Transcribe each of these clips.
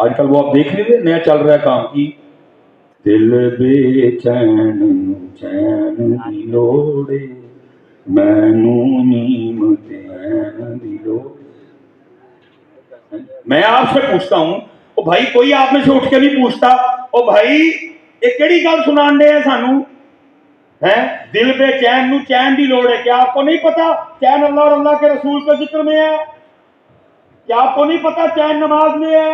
آج کل وہ آپ دیکھ لیجیے نیا چل رہا ہے کام کی دل بے چین چین دی لوڑے مینوں نیم تے این دی لوڑے۔ میں آپ سے پوچھتا ہوں او بھائی کوئی آپ میں سے اٹھ کے نہیں پوچھتا او بھائی یہ کیڑی گل سنان دے ہیں سانو ہے دل بے چین نو چین دی لوڑ ہے؟ کیا آپ کو نہیں پتا چین اللہ اور اللہ کے رسول کے ذکر میں ہے؟ کیا آپ کو نہیں پتا چین نماز میں ہے؟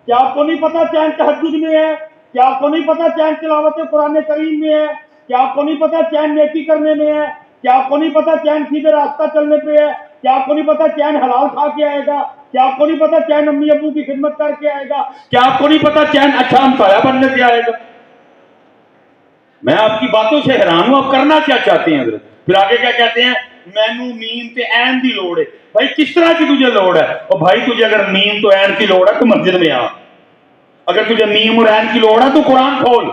کیا آپ کو نہیں پتا چین تہجد میں ہے؟ کیا آپ کو نہیں پتا چین تلاوت قرآن کریم میں ہے؟ کیا آپ کو نہیں پتا چین نیکی کرنے میں ہے؟ کیا آپ کو نہیں پتا چین سیدھے راستہ چلنے پہ ہے؟ کیا آپ کو نہیں پتا چین حلال کھا کے آئے گا؟ کیا آپ کو نہیں پتا چین امی ابو کی خدمت کر کے آئے گا؟ کیا آپ کو نہیں پتا چین اچھا ہمسایہ بننے سے آئے گا؟ میں آپ کی باتوں سے حیران ہوں، آپ کرنا کیا چاہتے ہیں حضرت؟ پھر آگے کیا کہتے ہیں مینوں نیم تے عین دی لوڑ ہے۔ بھائی کس طرح کی تجھے لوڑ ہے؟ اور بھائی تجھے اگر نیم تو عین کی لوڑ ہے تو مسجد میں آ، اگر تجھے نیم اور عین کی لوڑ ہے تو قرآن کھول،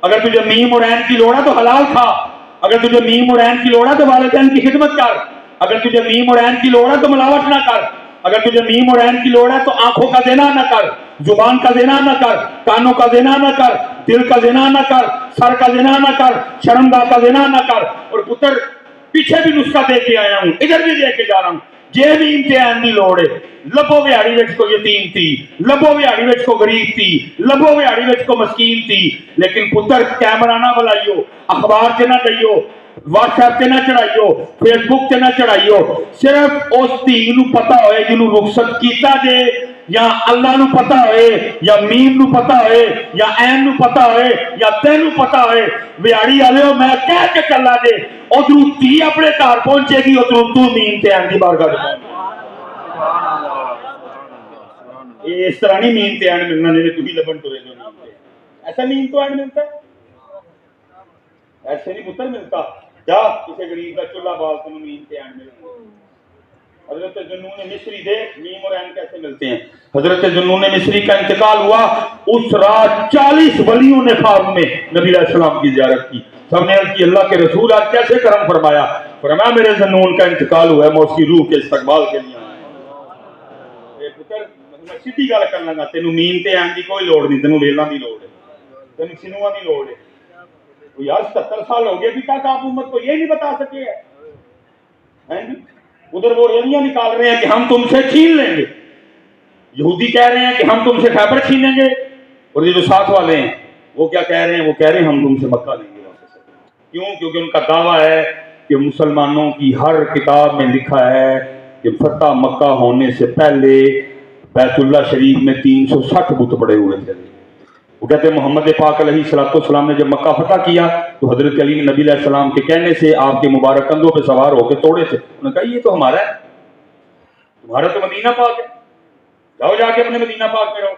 اگر تجھے نیم اور عین کی لوڑ ہے تو حلال کھا، اگر تجھے نیم اور عین کی لوڑ ہے تو والدین کی خدمت کر، اگر تجھے نیم اور عین کی لوڑ ہے تو ملاوٹ نہ کر، اگر تجھے نیم اور عین کی لوڑ ہے تو آنکھوں کا زنا نہ کر، زبان کا زنا نہ کر، کانوں کا زنا نہ کر، دل کا زنا نہ کر، سر کا زنا نہ کر، شرمگاہ کا زنا نہ کر۔ اور پتر پیچھے بھی نسخہ دے کے آیا ہوں، ادھر بھی دے کے جا رہا ہوں، جے بھی امتحان دی لوڑ ہے۔ لبو وہاڑی وچ کو یتیم تھی، لبو وہاڑی وچ کو غریب تھی، لبو وہاڑی وچ کو مسکین تھی، لیکن پتر کیمرہ نہ بلائیو، اخبار سے نہ دئیو، واٹس ایپ تے نہ چڑھائیو، فیس بک تے نہ چڑھائیو، صرف اس دھی نو پتہ ہوئے جنوں رخصت کیتا جے، یا اللہ نو پتہ ہوئے، یا میم نو پتہ ہوئے، یا عین نو پتہ ہوئے، یا تینو پتہ ہوئے۔ وہاڑی والے ہو میں کہہ کے چلا جے ادھروں دھی اپنے گھر پہنچے گی، ادھروں تو میم تے عین دی بارگاہ وچ۔ اس طرح نہیں میم تے عین ملنا جی تھی لبن ٹرے جو میم تے، ایسا میم تو عین ملتا ہے؟ ایسے نہیں پتر ملتا۔ جا کسی غریب کا چولہا بال تم میم تے عین ملتا۔ حضرت ذوالنون مصری دے میم اور عین کیسے ملتے ہیں؟ حضرت ذوالنون مصری کا انتقال ہوا، اس رات 40 ولیوں نے خواب میں نبی علیہ السلام کی زیارت کی۔ سب نے عرض کی اللہ کے رسول آج کیسے کرم فرمایا؟ فرمایا میرے ذوالنون کا انتقال ہوا ہے، میں اس کی روح کے استقبال کے لیے آیا۔ پتر میں سیدھی گل کر لگا، تینوں میم تے عین دی کوئی لوڑ نہیں، تینوں ویلاں دی لوڑ ہے، تینوں سنواں دی لوڑ ہے۔ یار 70 سال ہو گئے ابھی تک آپ امت کو یہ نہیں بتا سکے ہیں؟ ادھر وہ ریلیاں نکال رہے ہیں کہ ہم تم سے چھین لیں گے، یہودی کہہ رہے ہیں کہ ہم تم سے خیبر چھینیں گے، اور یہ جو ساتھ والے ہیں وہ کیا کہہ رہے ہیں؟ وہ کہہ رہے ہیں ہم تم سے مکہ لیں گے واپس۔ کیوں؟ کیونکہ ان کا دعویٰ ہے کہ مسلمانوں کی ہر کتاب میں لکھا ہے کہ فتح مکہ ہونے سے پہلے بیت اللہ شریف میں 360 بت پڑے ہوئے تھے۔ وہ کہتے ہیں محمد پاک علیہ السلام نے جب مکہ فتح کیا تو حضرت علی نے نبی علیہ السلام کے کہنے سے آپ کے مبارک کندھوں پہ سوار ہو کے توڑے تھے۔ انہوں نے کہا یہ تو ہمارا ہے، تمہارا تو مدینہ پاک ہے، جاؤ جا کے اپنے مدینہ پاک میں رہو۔